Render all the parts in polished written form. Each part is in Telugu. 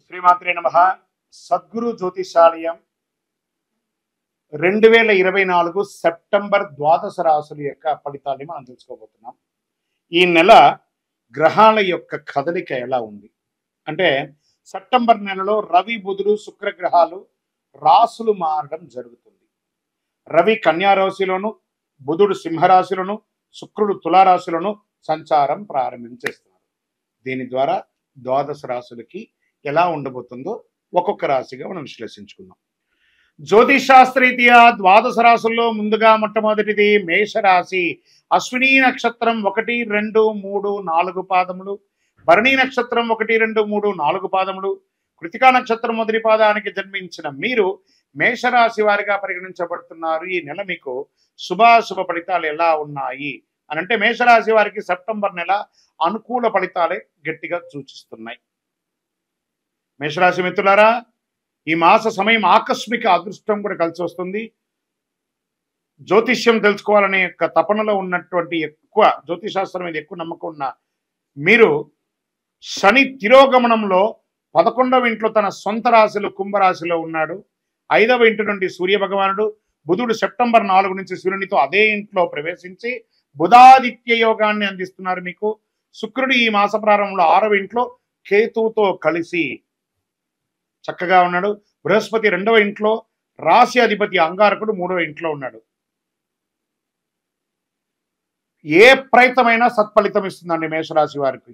శ్రీమాత్రే నమః. సద్గురు జ్యోతిషాలయం 2024 సెప్టెంబర్ ద్వాదశ రాశుల యొక్క ఫలితాన్ని మనం తెలుసుకోబోతున్నాం. ఈ నెల గ్రహాల యొక్క కదలిక ఎలా ఉంది అంటే, సెప్టెంబర్ నెలలో రవి, బుధుడు, శుక్ర గ్రహాలు రాశులు మారడం జరుగుతుంది. రవి కన్యా రాశిలోను, బుధుడు సింహరాశిలోను, శుక్రుడు తులారాశిలోను సంచారం ప్రారంభించేస్తున్నారు. దీని ద్వారా ద్వాదశ రాశులకి ఎలా ఉండబోతుందో ఒక్కొక్క రాశిగా మనం విశ్లేషించుకుందాం. జ్యోతిషాస్త్రరీత్యా ద్వాదశ రాశుల్లో ముందుగా మొట్టమొదటిది మేషరాశి. అశ్విని నక్షత్రం 1, 2, 3, 4 పాదములు, భరణి నక్షత్రం 1, 2, 3, 4 పాదములు, కృతికా నక్షత్రం మొదటి పాదానికి జన్మించిన మీరు మేషరాశి వారిగా పరిగణించబడుతున్నారు. ఈ నెల మీకు శుభాశుభ ఫలితాలు ఎలా ఉన్నాయి అని అంటే, మేషరాశి వారికి సెప్టెంబర్ నెల అనుకూల ఫలితాలే గట్టిగా సూచిస్తున్నాయి. మేషరాశి మిత్రులారా, ఈ మాస సమయం ఆకస్మిక అదృష్టం కూడా కలిసి వస్తుంది. జ్యోతిష్యం తెలుసుకోవాలనే యొక్క తపనలో ఉన్నటువంటి, ఎక్కువ జ్యోతిషాస్త్రం మీద ఎక్కువ నమ్మకం ఉన్న మీరు శని తిరోగమనంలో 11వ ఇంట్లో తన సొంత రాశిలో కుంభరాశిలో ఉన్నాడు. 5వ ఇంటి నుండి సూర్య భగవానుడు, బుధుడు సెప్టెంబర్ 4 నుంచి సూర్యునితో అదే ఇంట్లో ప్రవేశించి బుధాదిత్య యోగాన్ని అందిస్తున్నారు మీకు. శుక్రుడు ఈ మాస ప్రారంభంలో 6వ ఇంట్లో కేతువుతో కలిసి చక్కగా ఉన్నాడు. బృహస్పతి 2వ ఇంట్లో, రాశి అధిపతి అంగారకుడు 3వ ఇంట్లో ఉన్నాడు. ఏ ప్రయత్నమైనా సత్ఫలితం ఇస్తుందండి మేషరాశి వారికి.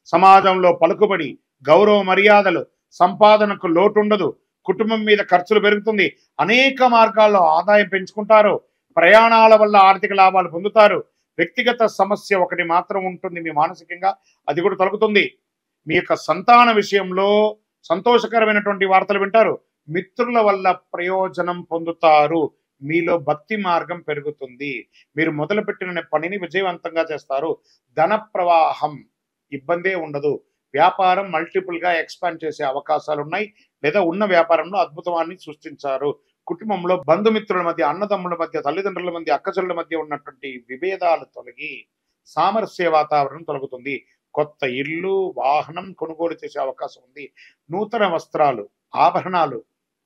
సమాజంలో పలుకుబడి, గౌరవ మర్యాదలు, సంపాదనకు లోటు ఉండదు. కుటుంబం మీద ఖర్చులు పెరుగుతుంది. అనేక మార్గాల్లో ఆదాయం పెంచుకుంటారు. ప్రయాణాల వల్ల ఆర్థిక లాభాలు పొందుతారు. వ్యక్తిగత సమస్య ఒకటి మాత్రం ఉంటుంది మీ మానసికంగా, అది కూడా తొలగుతుంది. మీ యొక్క సంతాన విషయంలో సంతోషకరమైనటువంటి వార్తలు వింటారు. మిత్రుల వల్ల ప్రయోజనం పొందుతారు. మీలో భక్తి మార్గం పెరుగుతుంది. మీరు మొదలుపెట్టిన పనిని విజయవంతంగా చేస్తారు. ధన ప్రవాహం ఇబ్బందే ఉండదు. వ్యాపారం మల్టిపుల్ గా ఎక్స్పాండ్ చేసే అవకాశాలు ఉన్నాయి, లేదా ఉన్న వ్యాపారంలో అద్భుతాన్ని సృష్టించారు. కుటుంబంలో బంధుమిత్రుల మధ్య, అన్నదమ్ముల మధ్య, తల్లిదండ్రుల మధ్య, అక్కచెల్లెల మధ్య ఉన్నటువంటి విభేదాలు తొలగి సామరస్య వాతావరణం తొలగుతుంది. కొత్త ఇల్లు, వాహనం కొనుగోలు చేసే అవకాశం ఉంది. నూతన వస్త్రాలు, ఆభరణాలు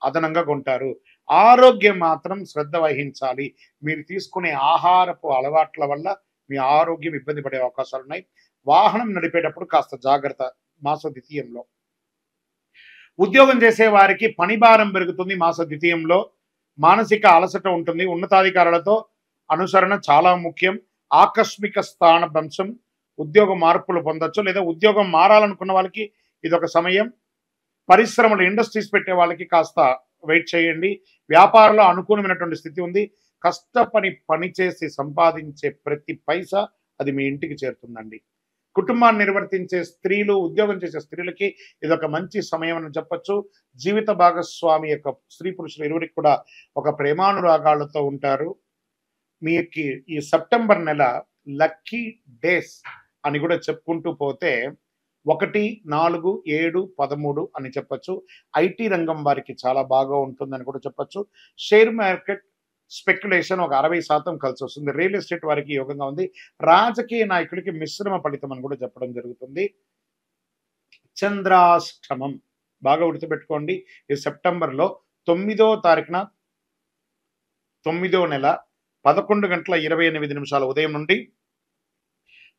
అదనంగా కొంటారు. ఆరోగ్యం మాత్రం శ్రద్ధ వహించాలి. మీరు తీసుకునే ఆహారపు అలవాట్ల వల్ల మీ ఆరోగ్యం ఇబ్బంది పడే అవకాశాలు ఉన్నాయి. వాహనం నడిపేటప్పుడు కాస్త జాగ్రత్త మాస ద్వితీయంలో. ఉద్యోగం చేసే వారికి పని భారం పెరుగుతుంది. మాస ద్వితీయంలో మానసిక అలసట ఉంటుంది. ఉన్నతాధికారులతో అనుసరణ చాలా ముఖ్యం. ఆకస్మిక స్థాన భ్రంశం, ఉద్యోగ మార్పులు పొందొచ్చు, లేదా ఉద్యోగం మారాలనుకున్న వాళ్ళకి ఇదొక సమయం. పరిశ్రమలు, ఇండస్ట్రీస్ పెట్టే వాళ్ళకి కాస్త వెయిట్ చేయండి. వ్యాపారంలో అనుకూలమైనటువంటి స్థితి ఉంది. కష్టపడి పనిచేసి సంపాదించే ప్రతి పైసా అది మీ ఇంటికి చేరుతుందండి. కుటుంబాన్ని నిర్వర్తించే స్త్రీలు, ఉద్యోగం చేసే స్త్రీలకి ఇదొక మంచి సమయం అని చెప్పొచ్చు. జీవిత భాగస్వామి యొక్క స్త్రీ పురుషులు ఇరువురికి కూడా ఒక ప్రేమానురాగాలతో ఉంటారు. మీకు ఈ సెప్టెంబర్ నెల లక్కీ డేస్ అని కూడా చెప్పుకుంటూ పోతే 1, 4, 7, 13 అని చెప్పొచ్చు. ఐటీ రంగం వారికి చాలా బాగా ఉంటుందని కూడా చెప్పొచ్చు. షేర్ మార్కెట్ స్పెక్యులేషన్ ఒక 60% కలిసి వస్తుంది. రియల్ ఎస్టేట్ వారికి యోగంగా ఉంది. రాజకీయ నాయకుడికి మిశ్రమ ఫలితం అని కూడా చెప్పడం జరుగుతుంది. చంద్రాష్టమం బాగా గుర్తుపెట్టుకోండి. ఈ సెప్టెంబర్లో 9వ తారీఖున 9వ నెల 11:28 ఉదయం నుండి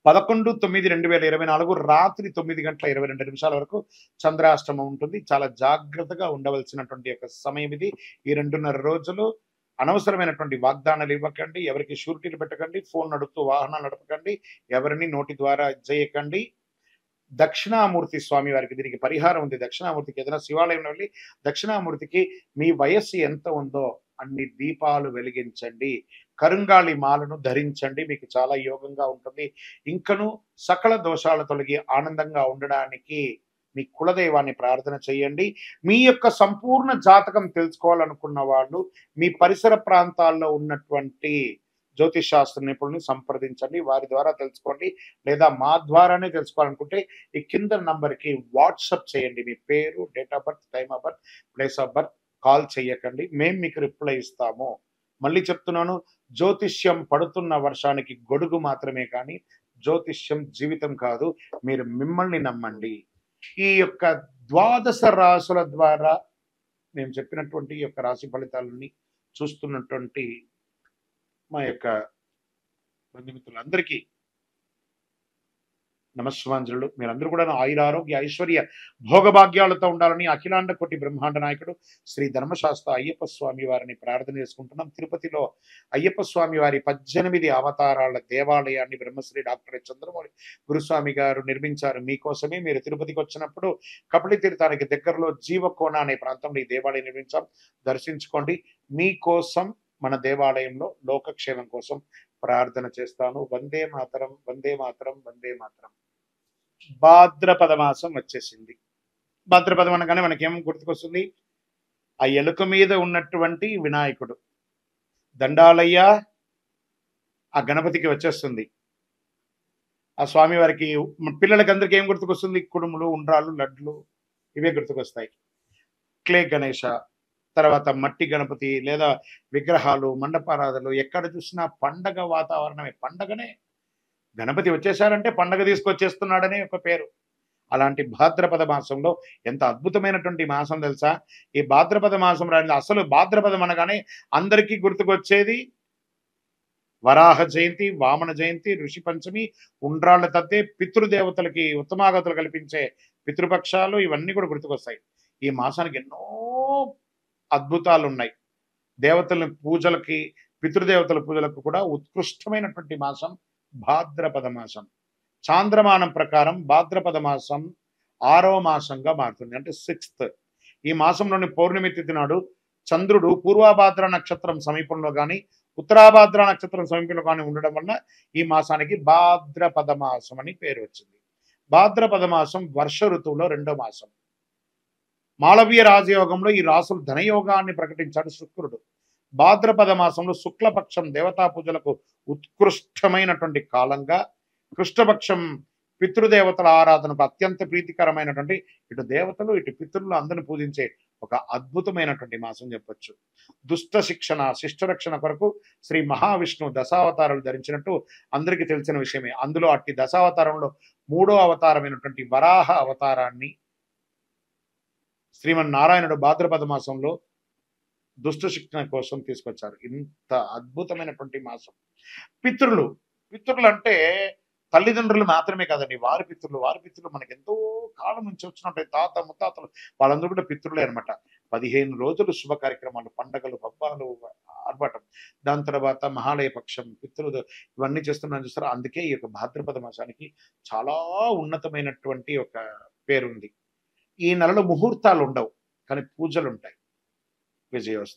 11/9/2024 రాత్రి 9:22 వరకు చంద్రాష్టమం ఉంటుంది. చాలా జాగ్రత్తగా ఉండవలసినటువంటి ఒక సమయం ఇది. ఈ 2.5 రోజులు అనవసరమైనటువంటి వాగ్దానాలు ఇవ్వకండి. ఎవరికి షూరిటీలు పెట్టకండి. ఫోన్ నడుపుతూ వాహనాలు నడపకండి. ఎవరిని నోటి ద్వారా చేయకండి. దక్షిణామూర్తి స్వామి వారికి దీనికి పరిహారం ఉంది. దక్షిణామూర్తికి ఏదైనా శివాలయంలో వెళ్ళి దక్షిణామూర్తికి మీ వయస్సు ఎంత ఉందో అన్ని దీపాలు వెలిగించండి. కరుంగాళి మాలను ధరించండి. మీకు చాలా యోగంగా ఉంటుంది. ఇంకను సకల దోషాలు తొలగి ఆనందంగా ఉండడానికి మీ కులదైవాన్ని ప్రార్థన చేయండి. మీ యొక్క సంపూర్ణ జాతకం తెలుసుకోవాలనుకున్న వాళ్ళు మీ పరిసర ప్రాంతాల్లో ఉన్నటువంటి జ్యోతిష్ శాస్త్ర నిపుణులను సంప్రదించండి. వారి ద్వారా తెలుసుకోండి. లేదా మా ద్వారానే తెలుసుకోవాలనుకుంటే ఈ కింద నంబర్కి వాట్సాప్ చేయండి. మీ పేరు, date of birth, time of birth, place of birth. Call చేయకండి, మేము మీకు రిప్లై ఇస్తాము. మళ్ళీ చెప్తున్నాను, జ్యోతిష్యం పడుతున్న వర్షానికి గొడుగు మాత్రమే కానీ జ్యోతిష్యం జీవితం కాదు. మీరు మిమ్మల్ని నమ్మండి. ఈ యొక్క ద్వాదశ రాసుల ద్వారా మేము చెప్పినటువంటి ఈ యొక్క రాశి ఫలితాలని చూస్తున్నటువంటి మా యొక్క బంధుమిత్రులందరికీ నమస్సుమాంజలు. మీరందరూ కూడా ఆయుర ఆరోగ్య ఐశ్వర్య భోగభాగ్యాలతో ఉండాలని అఖిలాండ కోటి బ్రహ్మాండ నాయకుడు శ్రీ ధర్మశాస్త్ర అయ్యప్ప స్వామి వారిని ప్రార్థన చేసుకుంటున్నాం. తిరుపతిలో అయ్యప్ప స్వామి వారి 18 అవతారాల దేవాలయాన్ని బ్రహ్మశ్రీ డాక్టర్ చంద్రమౌళి గురుస్వామి గారు నిర్మించారు. మీకోసమే మీరు తిరుపతికి వచ్చినప్పుడు కపిలి తీర్థానికి దగ్గరలో జీవకోన అనే ప్రాంతంలో ఈ దేవాలయం నిర్మించాం. దర్శించుకోండి. మీకోసం మన దేవాలయంలో లోకక్షేమం కోసం ప్రార్థన చేస్తాను. వందే మాతరం, వందే మాతరం, వందే మాతరం. భాద్రపద మాసం వచ్చేసింది. భాద్రపదం అనగానే మనకేం గుర్తుకొస్తుంది? ఆ ఎలుక మీద ఉన్నటువంటి వినాయకుడు, దండాలయ్య ఆ గణపతికి వచ్చేస్తుంది. ఆ స్వామి వారికి పిల్లలకి అందరికి ఏం గుర్తుకొస్తుంది? కుడుములు, ఉండ్రాళ్ళు, లడ్లు ఇవే గుర్తుకొస్తాయి. క్లే గణేష, తర్వాత మట్టి గణపతి లేదా విగ్రహాలు, మండపారాధనలు, ఎక్కడ చూసినా పండగ వాతావరణమే. పండగనే, గణపతి వచ్చేసారంటే పండగ తీసుకొచ్చేస్తున్నాడనే ఒక పేరు. అలాంటి భాద్రపద మాసంలో ఎంత అద్భుతమైనటువంటి మాసం తెలుసా? ఈ భాద్రపద మాసం రాని అసలు భాద్రపదం అనగానే అందరికీ గుర్తుకొచ్చేది వరాహ జయంతి, వామన జయంతి, ఋషి పంచమి, ఉండ్రాళ్ళ తద్దే, పితృదేవతలకి ఉత్తమాగతులు కల్పించే పితృపక్షాలు, ఇవన్నీ కూడా గుర్తుకొస్తాయి. ఈ మాసానికి ఎన్నో అద్భుతాలు ఉన్నాయి. దేవతల పూజలకి, పితృదేవతల పూజలకు కూడా ఉత్కృష్టమైనటువంటి మాసం భాద్రపద మాసం. చాంద్రమానం ప్రకారం భాద్రపద మాసం 6వ మాసంగా మారుతుంది, అంటే 6th. ఈ మాసంలోని పౌర్ణమి తిథి నాడు చంద్రుడు పూర్వభాద్ర నక్షత్రం సమీపంలో కానీ ఉత్తరాభాద్ర నక్షత్రం సమీపంలో కానీ ఉండడం వల్ల ఈ మాసానికి భాద్రపద మాసం అని పేరు వచ్చింది. భాద్రపద మాసం వర్ష ఋతువులో 2వ మాసం. మాళవీయ రాజయోగంలో ఈ రాసులు ధనయోగాన్ని ప్రకటించాడు శుక్రుడు. భాద్రపద మాసంలో శుక్లపక్షం దేవతా పూజలకు ఉత్కృష్టమైనటువంటి కాలంగా, కృష్ణపక్షం పితృదేవతల ఆరాధనకు అత్యంత ప్రీతికరమైనటువంటి ఇటు దేవతలు ఇటు పితృలు అందరిని పూజించే ఒక అద్భుతమైనటువంటి మాసం చెప్పొచ్చు. దుష్ట శిక్షణ, శిష్టరక్షణ కొరకు శ్రీ మహావిష్ణువు దశావతారాలు ధరించినట్టు అందరికీ తెలిసిన విషయమే. అందులో అట్టి దశావతారంలో 3వ అవతారమైనటువంటి వరాహ అవతారాన్ని శ్రీమన్నారాయణుడు భాద్రపద మాసంలో దుష్ట శిక్షణ కోసం తీసుకొచ్చారు. ఇంత అద్భుతమైనటువంటి మాసం. పితృలు, పితృలు అంటే తల్లిదండ్రులు మాత్రమే కాదండి, వారి పితృలు మనకి ఎంతో కాలం నుంచి వచ్చినట్టు తాత ముత్తాతలు, వాళ్ళందరూ కూడా పితృలే అనమాట. 15 రోజులు శుభ కార్యక్రమాలు, పండగలు, పబ్బాలు, ఆర్భాటం. దాని తర్వాత మహాలయ పక్షం, పితృలు ఇవన్నీ చేస్తున్నాను చూస్తారా. అందుకే ఈ యొక్క భాద్రపద మాసానికి చాలా ఉన్నతమైనటువంటి ఒక పేరుంది. ఈ నెలలో ముహూర్తాలు ఉండవు, కానీ పూజలు ఉంటాయి. విజయోస్తు.